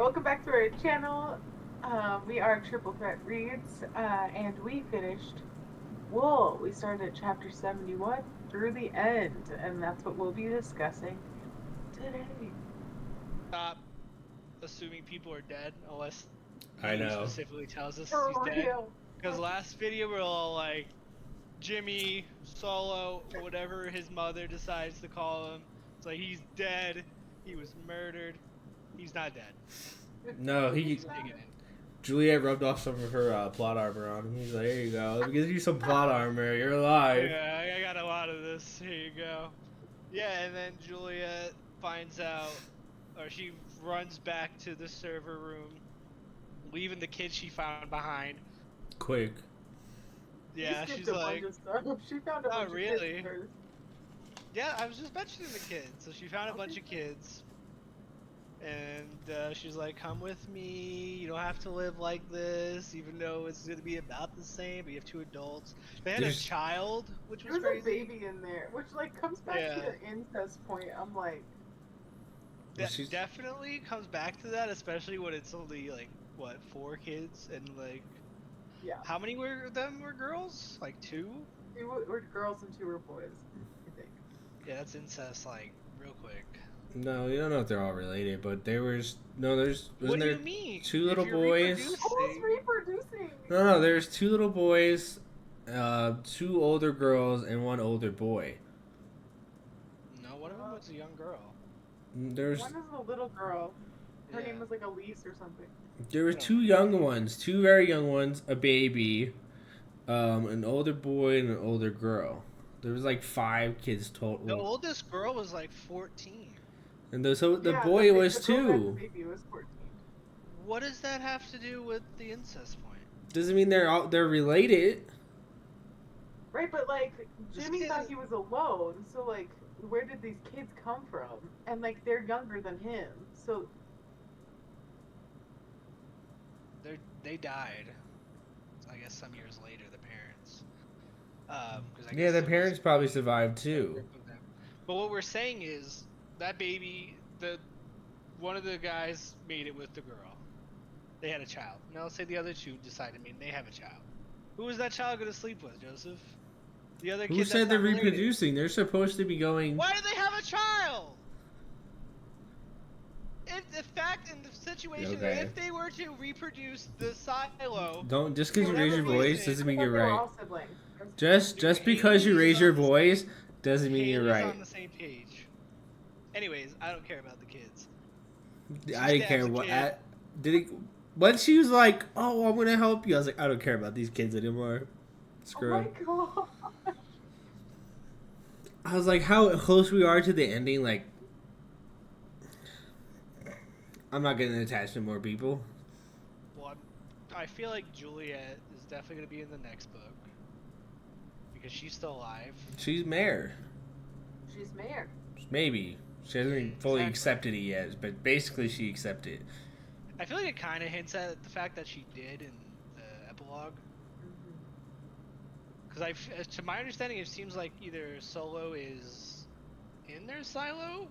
welcome back to our channel. We are Triple Threat Reads, and we finished Wool. We started at chapter 71 through the end, and that's what we'll be discussing today. Stop assuming people are dead unless I he know. specifically tells us For he's dead. real. Because last video we're all like, Jimmy, Solo, or whatever his mother decides to call him. It's like he's dead. He was murdered. He's not dead. No, He's digging in. Juliet rubbed off some of her plot armor on him. He's like, "Here you go. Let me give you some plot armor. You're alive." Yeah, I got a lot of this. Here you go. Yeah, and then Juliet finds out, or she runs back to the server room, leaving the kid she found behind. Quick. Yeah, She she's skipped a like, bunch of stuff. She found a bunch of really? kids first. yeah, I was just mentioning the kids. So she found a bunch of kids, and she's like, come with me. You don't have to live like this, even though it's gonna be about the same. But you have two adults. They had a child, which was There's crazy. a baby in there, which comes back to the incest point. I'm like, that definitely comes back to that, especially when it's only like what, 4 kids, and like, yeah. How many were girls? Like 2? 2 were girls and 2 were boys, I think. Yeah, that's incest, like, real quick. No, you don't know if they're all related, but there's What do you mean? 2 little boys. Who's reproducing? No, there's 2 little boys, 2 older girls, and 1 older boy. No, one of them was a young girl. There's one is a little girl. Her name was like Elise or something. There were 2 young ones, 2 very young ones, a baby, an older boy, and an older girl. There was like 5 kids total. The oldest girl was like 14. And the boy was 2. The baby was 14. What does that have to do with the incest point? Doesn't mean they're related. Right, but like Jimmy thought he was alone, so like where did these kids come from? And like they're younger than him, so they died. I guess some years later, the parents. The parents probably survived too. But what we're saying is that baby, one of the guys made it with the girl. They had a child. Now let's say the other 2 decided they have a child. Who was that child going to sleep with, Joseph? The other kid. Who said they're reproducing? They're supposed to be going. Why do they have a child? In the situation, if they were to reproduce the silo, don't just because you raise your voice doesn't mean you're right. Just because you raise your voice doesn't mean you're right. On the same page. Anyways, I don't care about the kids. I didn't care what. When she was like, "Oh, I'm gonna help you," I was like, "I don't care about these kids anymore." Screw. Oh my god. I was like, how close we are to the ending. Like, I'm not getting attached to more people. Well, I feel like Juliet is definitely gonna be in the next book because she's still alive. She's mayor. She's mayor. Maybe she hasn't fully accepted it yet, but basically she accepted it. I feel like it kind of hints at the fact that she did in the epilogue. Because to my understanding, it seems like either Solo is in their silo,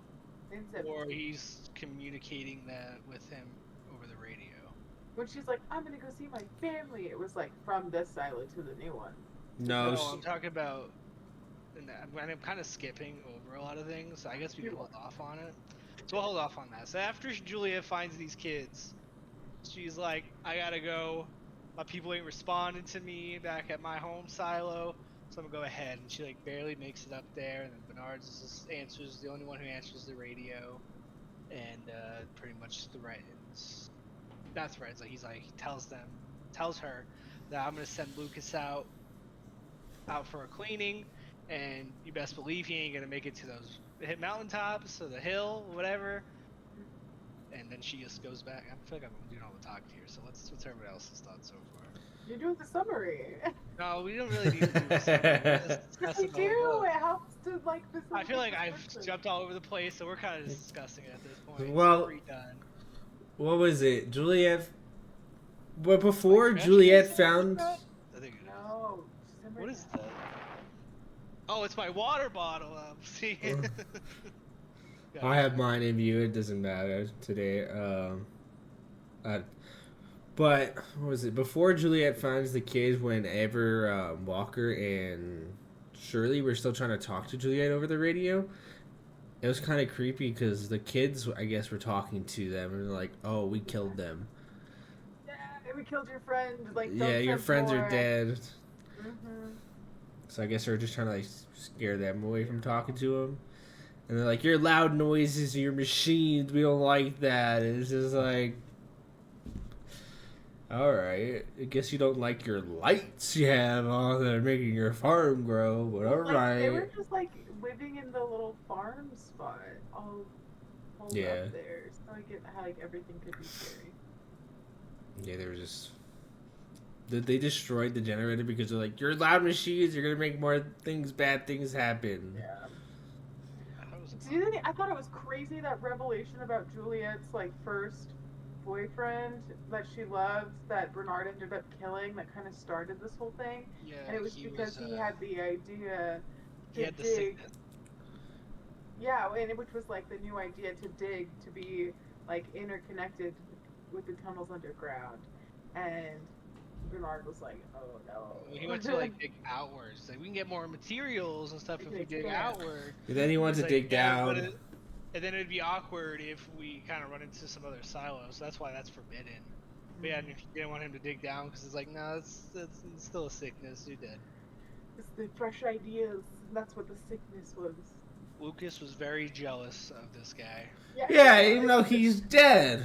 or he's communicating that with him over the radio. When she's like, "I'm gonna go see my family," it was like from this silo to the new one. No, I'm talking about. And I'm kind of skipping over a lot of things, so I guess we can hold off on it. So we'll hold off on that. So after Julia finds these kids, she's like, I gotta go. My people ain't responding to me back at my home silo, so I'm gonna go ahead. And she like barely makes it up there, and then Bernard's answers, the only one who answers the radio, and pretty much threatens. Not threatens, like he tells her that I'm gonna send Lucas out for a cleaning. And you best believe he ain't gonna make it to those mountaintops or the hill, whatever. And then she just goes back. I feel like I'm doing all the talking here, so what's everybody else's thoughts so far? You're doing the summary. No, we don't really need to do the summary. Yes, we do. It helps to I feel like I've jumped all over the place, so we're kind of just discussing it at this point. Well, what was it, Juliet? But before Juliet found. No. What is that? Oh, it's my water bottle. See. I have mine in view. It doesn't matter today. But what was it before Juliet finds the kids? Whenever Walker and Shirley were still trying to talk to Juliet over the radio, it was kind of creepy because the kids, I guess, were talking to them and they're like, "Oh, we killed them. Yeah, we killed your friend. Like, don't Yeah, your send friends more. are dead." Mm-hmm. So I guess they're just trying to like scare them away from talking to them. And they're like, "Your loud noises, your machines, we don't like that." And it's just like, all right, I guess you don't like your lights you have on that are making your farm grow, but all Like, right. they were just like living in the little farm spot, all holed Yeah. up there. So I get how like everything could be scary. Yeah, they were just. They destroyed the generator because they're like, "Your loud machines, you're gonna make more things, bad things happen." Yeah. That was Do you think I thought it was crazy that revelation about Juliet's like first boyfriend that she loved that Bernard ended up killing that kind of started this whole thing, yeah, and it was because he had the idea he to had the dig. sickness. Yeah, and which was like the new idea to dig to be like interconnected with the tunnels underground, and Bernard was like, "Oh no." He went to like dig outwards. Like we can get more materials and stuff if we dig Yeah. outward. And then he wanted He's to like, dig "Yeah, but down. and then it'd be awkward if we kind of run into some other silos. That's why that's forbidden. But yeah, and if you didn't want him to dig down because it's like, no, it's still a sickness. You're dead. It's the fresh ideas. That's what the sickness was. Lucas was very jealous of this guy. Yeah, even though he's dead.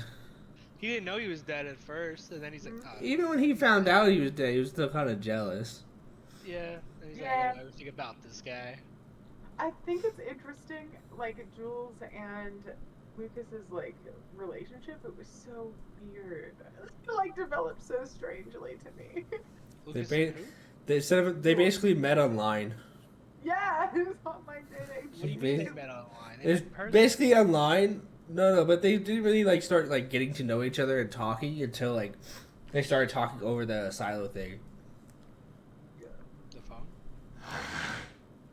He didn't know he was dead at first, and then he's like, oh, Even when he found out he was dead, he was still kind of jealous. yeah. And he's like, Yeah. I know everything about this guy. I think it's interesting, like Jules and Lucas's like relationship. It was so weird. It like developed so strangely to me. Lucas ba- and who? They basically met online. Yeah, it was on my dating. What do you mean they met online? They It's met in person? basically online. No, but they didn't really like start like getting to know each other and talking until like they started talking over the silo thing. The phone.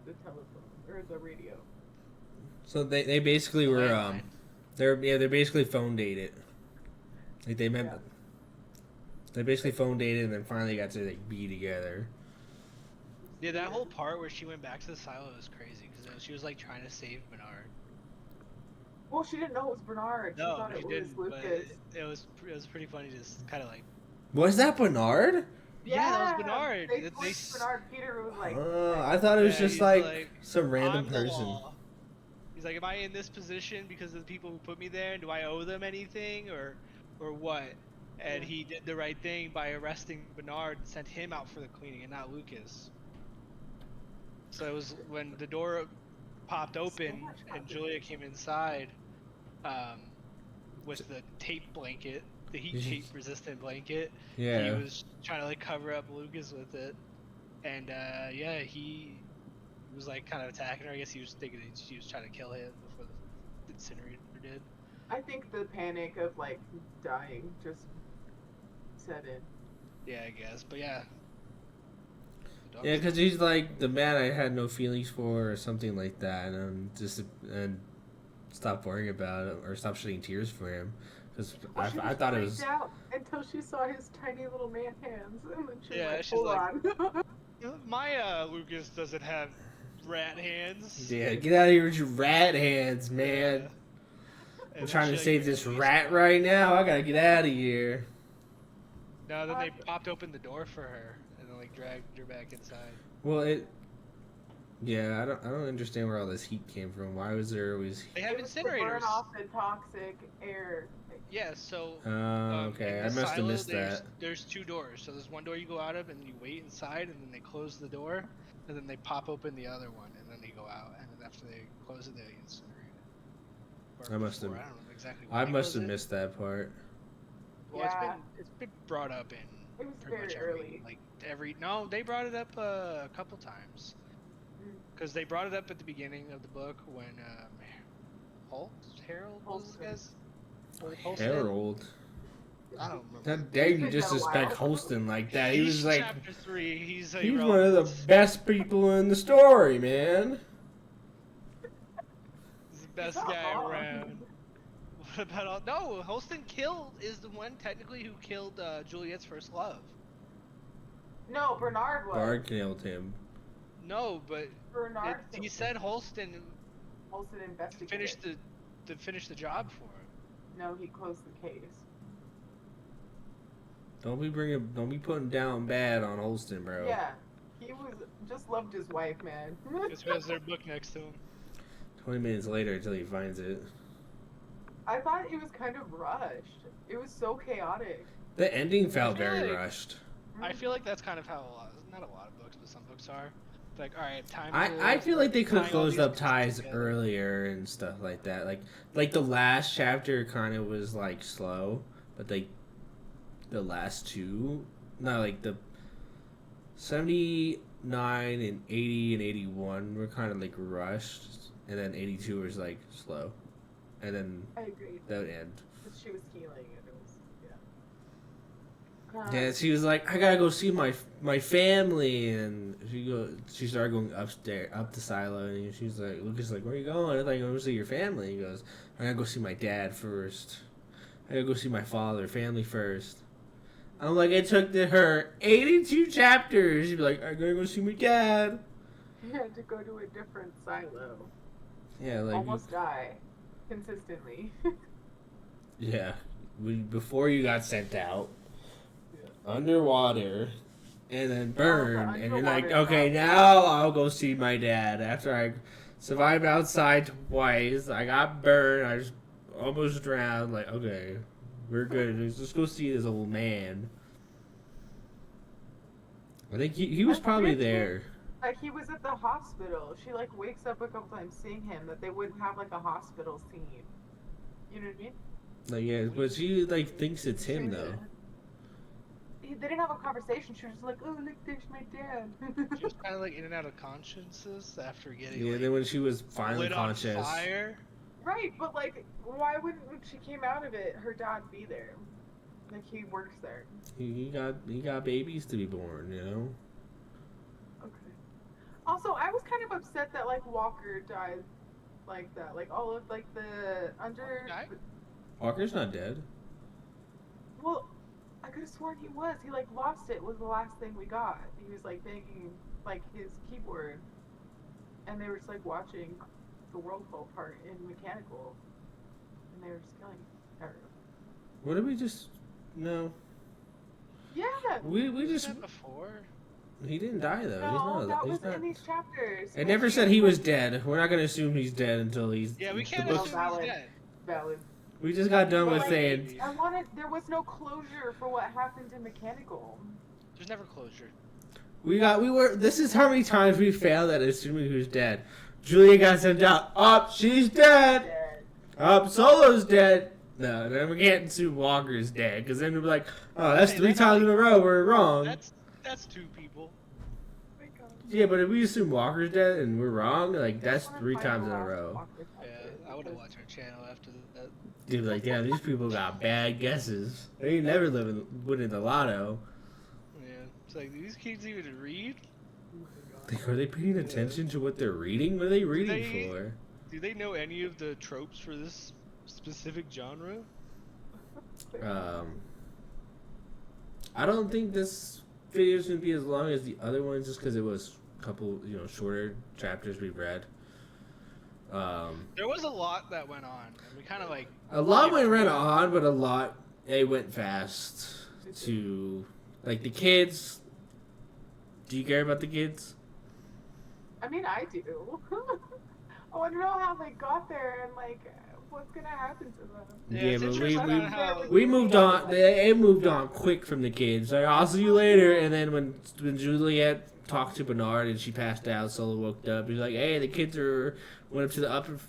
The telephone or the radio. So they basically were Landline. they basically phone dated. Like they met. Yeah. They basically phone dated and then finally got to like be together. Yeah, that whole part where she went back to the silo was crazy because she was like trying to save Bernard. Well, she didn't know it was Bernard. She No, thought she it was didn't. But Lucas. it was pretty funny, just kind of like. Was that Bernard? Yeah, that was Bernard. They They forced Bernard. Peter was like, I thought it was Yeah, just he's like, like, some random I'm the person. law. He's like, am I in this position because of the people who put me there? And do I owe them anything or what? And he did the right thing by arresting Bernard and sent him out for the cleaning and not Lucas. So it was when the door popped open much and happened. Julia came inside with the tape blanket, the heat tape resistant blanket. Yeah. He was trying to like cover up Lucas with it. And yeah, he was like kind of attacking her. I guess he was thinking that she was trying to kill him before the incinerator did. I think the panic of like dying just set in. Yeah, I guess. But yeah. The dog Yeah, was- because he's like the man I had no feelings for, or something like that, and just and stop worrying about it or stop shedding tears for him. Because Well, she I just thought it freaked was out until she saw his tiny little man hands, and then she Yeah, was she's like, "Hold like- on." My Lucas doesn't have rat hands. yeah. Get out of here with your rat hands, man. And I'm then trying she, to like, save this released rat him. right now. I gotta get out of here. No, then they popped open the door for her and then like dragged her back inside. Well, yeah, I don't understand where all this heat came from. Why was there always? They have It was to burn incinerators. off the toxic air. Yeah, so Okay, in I the must have silo, missed that. There's two doors. So there's one door you go out of, and you wait inside, and then they close the door, and then they pop open the other one, and then they go out, and then after they close it, they incinerate it. Or I must have- before, I don't know exactly. when I they must close have it. missed that part. Well, Yeah. it's been brought up in It was pretty much very every early. like every no, they brought it up a couple times. Mm. Because they brought it up at the beginning of the book when Harold was the Holston. guy's or Holston? Harold. I don't remember. How dare you It's been a disrespect while. Holston like that? He was He's like, chapter 3. He's he's one of the irrelevant. best people in the story, man. He's the best not guy wrong. around. What about all? No, Holston is the one technically who killed Juliet's first love. No, Bernard was. Bard killed him. No, but Bernard. he said Holston Holston investigated. finished the job for him. No, he closed the case. Don't be putting down bad on Holston, bro. Yeah, he was just loved his wife, man. Just has their book next to him. 20 minutes later until he finds it. I thought it was kind of rushed. It was so chaotic. The ending felt feel very like- rushed. I feel like that's kind of how not a lot of books, but some books are. It's like, all right, time. I feel like they could have tying all closed these up pieces ties together. earlier and stuff like that. Like the last chapter kind of was like slow, but like the last two, not like the 79 and 80 and 81 were kind of like rushed, and then 82 was like slow, and then I agree. that would end. Because she was healing and it was, yeah. Yeah, she was like, I gotta go see my family, and she started going up the silo, and she's like, Lucas is like, where are you going? I thought you were going to see your family. He goes, I gotta go see my dad first. I gotta go see my family first. I'm like, it took her 82 chapters. She'd be like, I gotta go see my dad. He had to go to a different silo. Yeah, like Almost die. Consistently. yeah, before you got sent out, Yeah. underwater, and then burned, and you're like, underwater okay, stuff. now I'll go see my dad. After I survived outside twice, I got burned, I just almost drowned. Like, okay, we're good. Let's go see this old man. I think he was I probably think he- there. Like, he was at the hospital. She, like, wakes up a couple times seeing him, that they wouldn't have, like, a hospital scene. You know what I mean? Like, yeah, but she like thinks it's him She- though. They didn't have a conversation. She was just like, oh, look, there's my dad. She was kind of like in and out of consciences after getting Yeah, like, then when she was finally lit on conscious. fire. Right, but, like, why wouldn't, when she came out of it, her dad be there? Like, he works there. He got babies to be born, you know. Okay. Also, I was kind of upset that, like, Walker died like that. Like, all of, like, the under... Died? Walker's not dead. Well, I could have sworn he was. He, like, lost it was the last thing we got. He was, like, banging, like, his keyboard. And they were just, like, watching the world fall apart in Mechanical. And they were just killing everyone. What did we just? No, Yeah! we Was just. that before? He didn't die though. No, that He's was not. in these chapters. It never said he was dead. We're not gonna assume he's dead until he's. Yeah, we the can't book- assume Valid. he's dead. Valid. We just got done with But, like, saying. I wanted. There was no closure for what happened in Mechanical. There's never closure. This is how many times we failed at assuming who's dead. Julia got sent out. Up, she's dead. Dead. Up, Solo's dead. No, then we can't assume Walker's dead because then we'll be like, oh, that's Hey, 3 that's times in like- a row we're wrong. That's two people. Oh my God. Yeah, but if we assume Walker's dead and we're wrong, like that's I wanna 3 find times the in a last row. Walker Yeah, chapter I would have because- watched our channel after that. Dude, like, yeah, these people got bad guesses. They ain't never winning the lotto. Yeah, it's like, do these kids even read? Like, are they paying attention to what they're reading? What are they reading They- for? Do they know any of the tropes for this specific genre? I don't think this video is gonna be as long as the other ones, just because it was a couple, shorter chapters we read. There was a lot that went on, and we kind of like. A lot went on, but a lot it went fast. To like the kids. Do you care about the kids? I mean, I do. I want to know how they got there and like what's gonna happen to them. Yeah, Yeah, it's but interesting on how we moved on. It moved on quick from the kids. Like, I'll see you later. And then when Juliet talked to Bernard and she passed out, Solo woke up. He's like, "Hey, the kids went up to the upper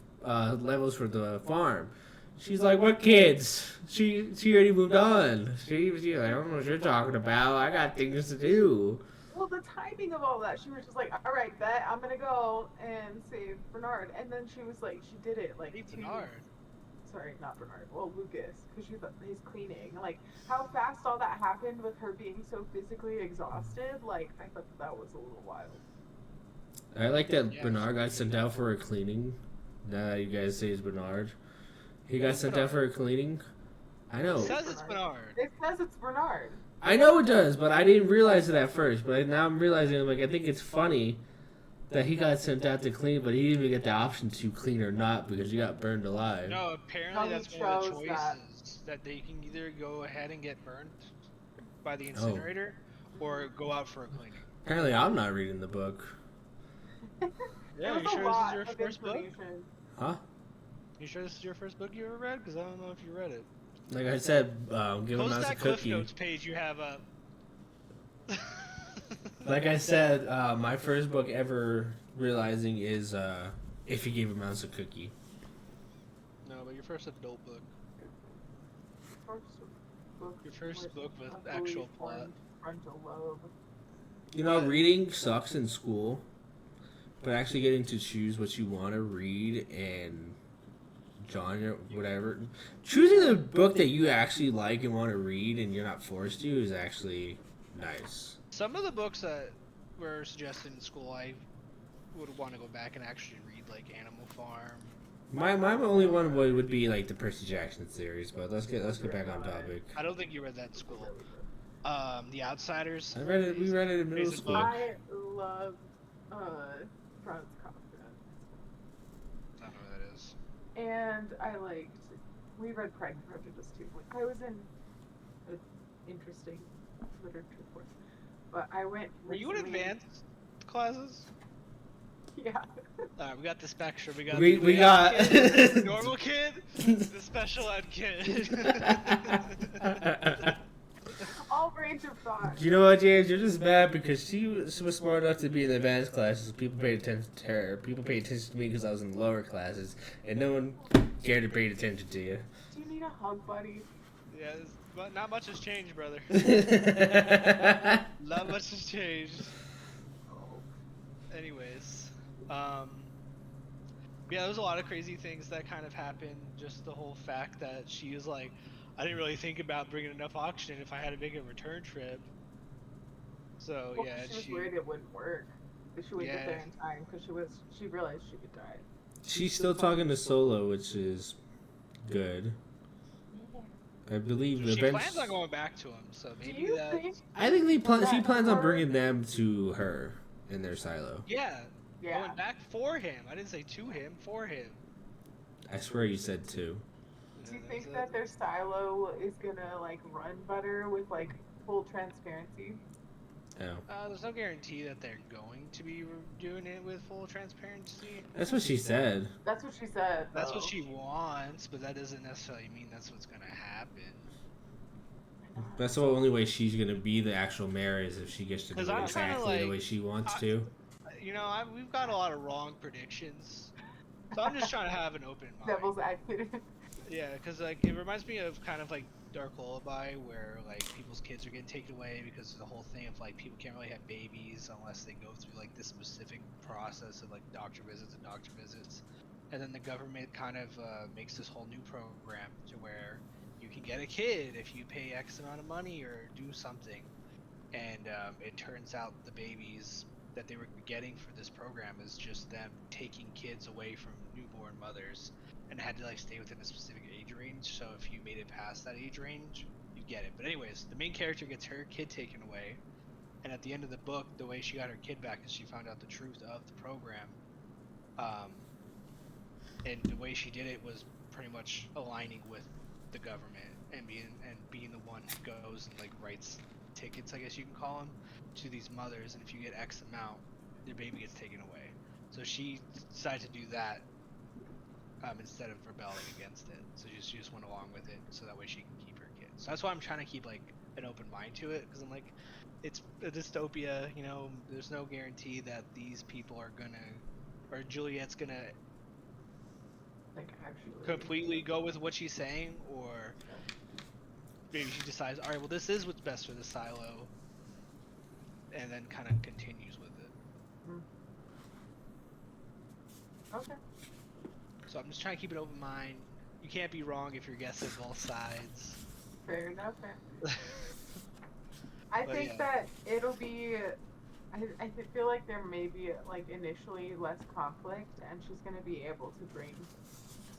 levels for the farm." She's like, "What kids? She already moved on. She's like, I don't know what you're talking about. I got things to do." Well, the timing of all that, she was just like, "All right, bet I'm gonna go and save Bernard," and then she was like, she did it like Hey, 2 Bernard. Sorry, not Bernard. Well, Lucas, because he's cleaning. Like how fast all that happened with her being so physically exhausted. Like I thought that was a little wild. I like that Yeah. Bernard got sent out for a cleaning. Now that you guys say it's Bernard. He got sent out for cleaning. I It know. says it's Bernard. It says it's Bernard. I know it does, but I didn't realize it at first. But now I'm realizing, like, I think it's funny that he got sent out to clean, but he didn't even get the option to clean or not because he got burned alive. No, apparently No, that's he one of the chose choices that they can either go ahead and get burned by the Oh. incinerator or go out for a cleaning. Apparently, I'm not reading the book. Yeah, There you was a sure lot this is your of first book? information. Huh? You sure this is your first book you ever read? Because I don't know if you read it. Like I said, give him Post as a that Cliff cookie. Notes page you have up. Like I said, my first book ever realizing is If You Gave a Mouse a Cookie. No, but your first adult book. First book Your first book with a actual fully plot. formed frontal lobe. You know, reading sucks in school, but actually getting to choose what you want to read and genre, whatever, choosing the book that you actually like and want to read and you're not forced to is actually nice. Some of the books that were suggested in school, I would want to go back and actually read, like Animal Farm. My only one would be like the Percy Jackson series, but let's get back on topic. I don't think you read that in school. The Outsiders. We read it in middle Jason school. Book. I love Franz Kafka. I don't know what that is. And I liked, we read Pride and Prejudice too. Like, I was in an interesting literature course. But I went. Were you in recently- advanced classes? Yeah. Alright, we got the spectrum. We got We the got kid, the normal kid, the special ed kid. All range of thought. You know what, James? You're just mad because she was smart enough to be in the advanced classes. People paid attention to her. People paid attention to me because I was in the lower classes, and no one cared to pay attention to you. Do you need a hug, buddy? Yeah, but not much has changed, brother. Yeah, Not much has changed. Anyways, yeah, there was a lot of crazy things that kind of happened. Just the whole fact that she was like, I didn't really think about bringing enough oxygen if I had to make a return trip. So Well, yeah, she was worried it wouldn't work. But she wouldn't get there in time because she realized she could die. she's still talking to Solo, which is good. I believe the she bench. plans on going back to him. So Do maybe you that. think? I think she plans on bringing them to her in their silo. Yeah, Yeah. going back for him. I didn't say to him, for him. I swear you said two. Do you Yeah, think that's that it. their silo is gonna like run better with like full transparency? Oh, There's no guarantee that they're going to be doing it with full transparency. that's what she said. That's what she said. That's what though. she wants, but that doesn't necessarily mean that's what's gonna happen. That's the only way she's gonna be the actual mayor is if she gets to do 'Cause it I'm trying to, exactly the like- way she wants I- to. You know, we've got a lot of wrong predictions, so I'm just trying to have an open mind. Devil's advocate. Yeah, because like it reminds me of kind of like Dark Lullaby, where like people's kids are getting taken away because of the whole thing of like people can't really have babies unless they go through like this specific process of like doctor visits, and then the government kind of makes this whole new program to where you can get a kid if you pay X amount of money or do something, and it turns out the babies that they were getting for this program is just them taking kids away from newborn mothers and had to like stay within a specific age range. So if you made it past that age range, you get it. But anyways, the main character gets her kid taken away, and at the end of the book, the way she got her kid back is she found out the truth of the program. And the way she did it was pretty much aligning with the government and being the one who goes and like writes tickets, I guess you can call them, to these mothers, and if you get X amount, their baby gets taken away. So she decided to do that instead of rebelling against it. So she just went along with it, so that way she can keep her kid. So that's why I'm trying to keep like an open mind to it, because I'm like, it's a dystopia. You know, there's no guarantee that these people are gonna, or Juliet's gonna Like actually. completely go with what she's saying, or maybe she decides, all right, well, this is what's best for the silo, and then kind of continues with it. Okay. So I'm just trying to keep an open mind. You can't be wrong if you're guessing both sides. Fair enough. I But think yeah. that it'll be. I feel like there may be like initially less conflict, and she's gonna be able to bring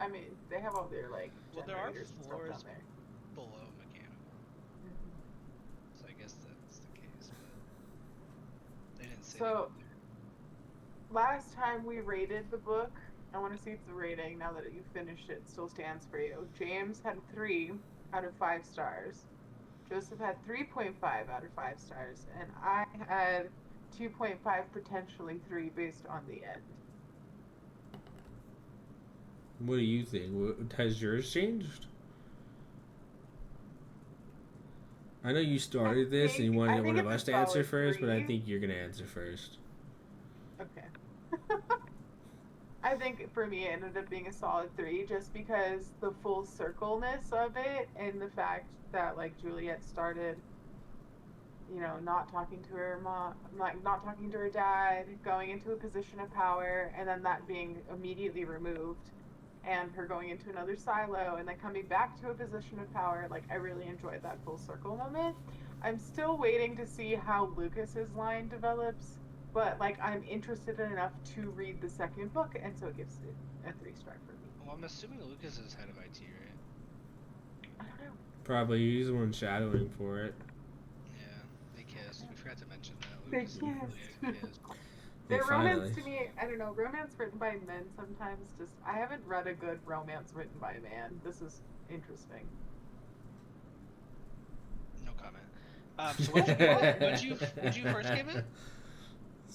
I mean, they have all their like Well, there are generators and stuff floors down there. below mechanical, Mhm. so I guess that's the case. But they didn't say. So last time we rated the book, I want to see if the rating, now that you finished it, still stands for you. James had 3 out of 5 stars. Joseph had 3.5 out of 5 stars, and I had 2.5, potentially 3, based on the end. What do you think? Has yours changed? I know you started this and you I wanted think one of it's a us to answer solid first, but I 3. think you're gonna answer first. Okay. I think for me it ended up being a solid 3, just because the full circleness of it and the fact that like Juliet started, not talking to her mom, like not talking to her dad, going into a position of power, and then that being immediately removed, and her going into another silo, and then coming back to a position of power. Like, I really enjoyed that full circle moment. I'm still waiting to see how Lucas's line develops, but like I'm interested enough to read the second book, and so it gives it a 3-star for me. Well, I'm assuming Lucas is head of IT, right? I don't know. Probably he's the one shadowing for it. Yeah, they kissed. We forgot to mention that. They Lucas and Juliet kissed. kissed. They Their finally. romance to me, I don't know, romance written by men sometimes just, I haven't read a good romance written by a man. This is interesting. No comment. So would you first give it?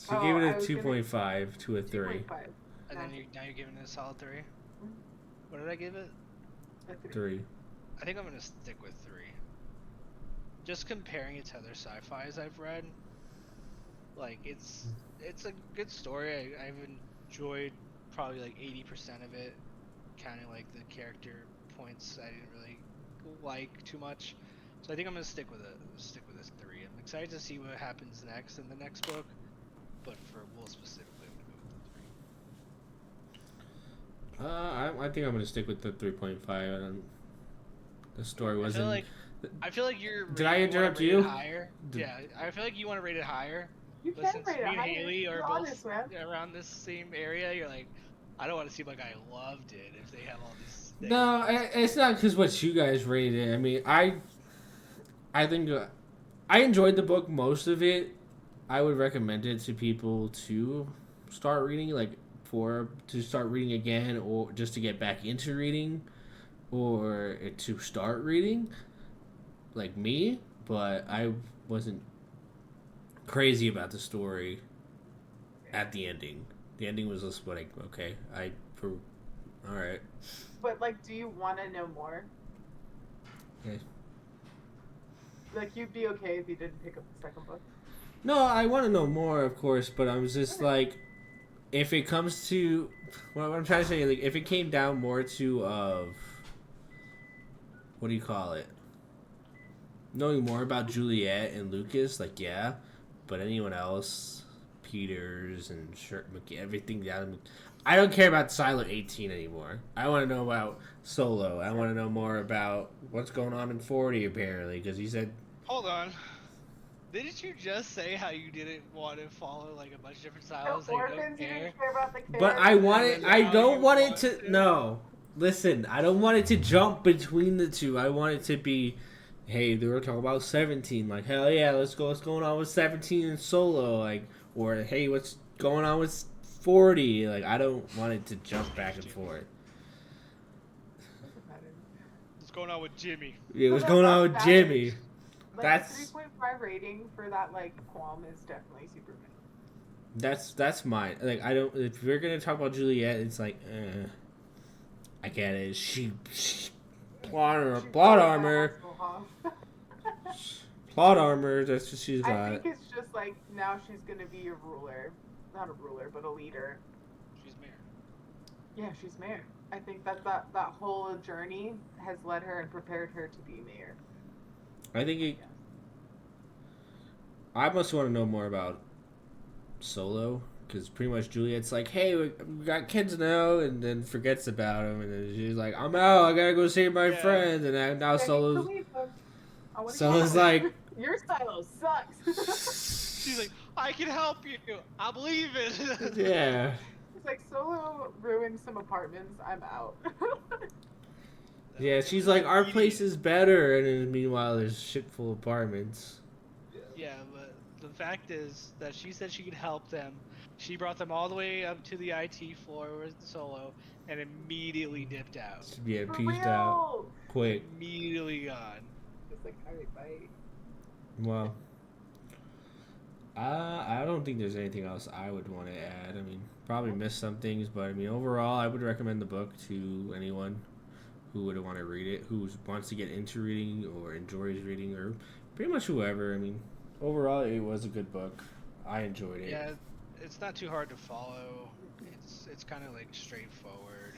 She gave it I a was gonna- 2.5 to a 3. 2.5. And then now you're giving it a solid 3. What did I give it? A 3. 3. I think I'm gonna stick with 3. Just comparing it to other sci-fi's I've read, like it's a good story. I've enjoyed probably like 80% of it, counting like the character points I didn't really like too much. So I think I'm gonna stick with this 3. I'm excited to see what happens next in the next book, but for Will specifically, I'm gonna go with the 3. I think I'm gonna stick with the 3.5. The story wasn't. I feel like you're. Did I interrupt you? Higher. Yeah, I feel like you want to rate it higher. You But can since rate me it and higher. Haley are You're both honest, man. around this same area, you're like, I don't want to seem like I loved it if they have all these. No, it's not because what you guys rated it. I mean, I think I enjoyed the book, most of it. I would recommend it to people to start reading, to start reading again, or just to get back into reading, or to start reading, like me. But I wasn't crazy about the story at the ending. The ending was just like, okay, all right. But like, do you want to know more? Okay. Like, you'd be okay if you didn't pick up the second book? No, I want to know more, of course, but I'm just like, if it comes to, what I'm trying to say, like, if it came down more to, what do you call it? Knowing more about Juliet and Lucas, like, yeah, but anyone else, Peters and everything down. I don't care about Silo 18 anymore. I want to know about Solo. I want to know more about what's going on in 40, apparently, because he said. Hold on. Didn't you just say how you didn't want to follow like a bunch of different styles? The orphans, you didn't care about the kids. But I don't want it to. No. Listen, I don't want it to jump between the two. I want it to be, hey, they were talking about 17. Like, hell yeah, let's go. What's going on with 17 and Solo? Like, or hey, what's going on with 40? Like, I don't want it to jump back and forth. What's going on with Jimmy? Yeah, what's going on with Jimmy? Like, That's 3.5 rating for that like qualm is definitely super good. that's mine. Like, I don't. If we're gonna talk about Juliet, it's like, I get it. She plot armor. Plot armor. That's what she's got. I think it's just like now she's gonna be a ruler, not a ruler, but a leader. She's mayor. Yeah, she's mayor. I think that whole journey has led her and prepared her to be mayor. I think I must want to know more about Solo, because pretty much Juliet's like, hey, we got kids now, and then forgets about him, and then she's like, I'm out, I gotta go save my friends, and now Solo's like, your silo sucks. She's like, I can help you. I believe it. yeah. He's like, Solo ruined some apartments. I'm out. Yeah, she's like, our place is better, and then meanwhile, there's shit full of apartments. Yeah, but the fact is that she said she could help them. She brought them all the way up to the IT floor with Solo, and immediately dipped out. Yeah, For peaced out real. quick. Immediately gone. It's like, alright, bye. Well, I don't think there's anything else I would want to add. I mean, probably missed some things, but I mean, overall, I would recommend the book to anyone who would want to read it, who wants to get into reading or enjoys reading, or pretty much whoever. I mean, overall, it was a good book. I enjoyed it. Yeah, it's not too hard to follow. It's kind of like straightforward.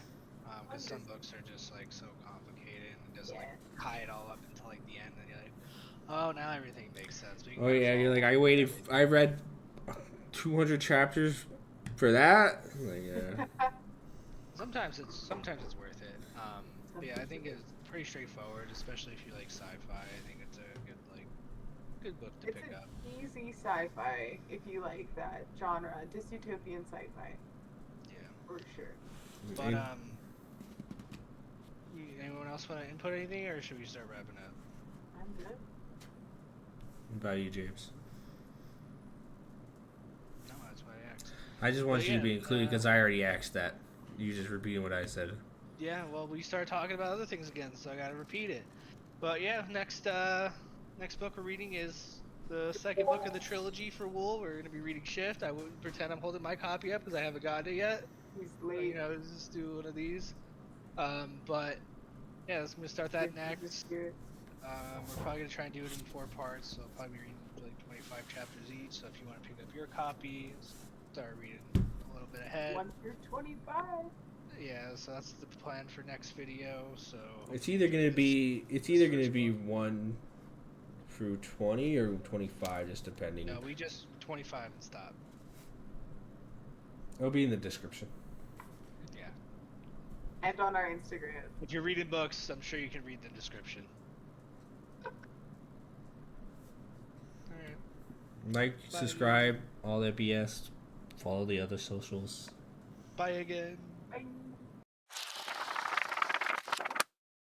Because some books are just like so complicated and it doesn't like tie it all up until like the end, and you're like, oh, now everything makes sense. But you Oh gotta yeah, you're follow like, everything. I read 200 chapters for that. Like, yeah. Sometimes it's worth it. But yeah, I think it's pretty straightforward, especially if you like sci-fi. I think it's a good book to It's pick up. an easy sci-fi if you like that genre, dystopian sci-fi, Yeah. for sure. But anyone else want to input anything, or should we start wrapping up? I'm good. What about you, James? No, that's why I asked. I just want But you to be yeah, included because I already asked that. You just repeating what I said. Yeah, well, we started talking about other things again, so I gotta repeat it. But yeah, next book we're reading is the second book of the trilogy for Wool. We're gonna be reading Shift. I wouldn't pretend I'm holding my copy up because I haven't gotten it yet. He's So, late. you know, just do one of these. But yeah, let's gonna start that next. We're probably gonna try and do it in 4 parts, so I'll probably be reading like 25 chapters each. So if you want to pick up your copy, start reading a little bit ahead. 1 through 25. Yeah, so that's the plan for next video. So It's either gonna be 1 through 20 or 25, just depending. no, we just 25 and stop. It'll be in the description. Yeah. And on our Instagram. If you're reading books, I'm sure you can read the description. Alright. Like, Bye. subscribe, all that BS. Follow the other socials. Bye again. Bye.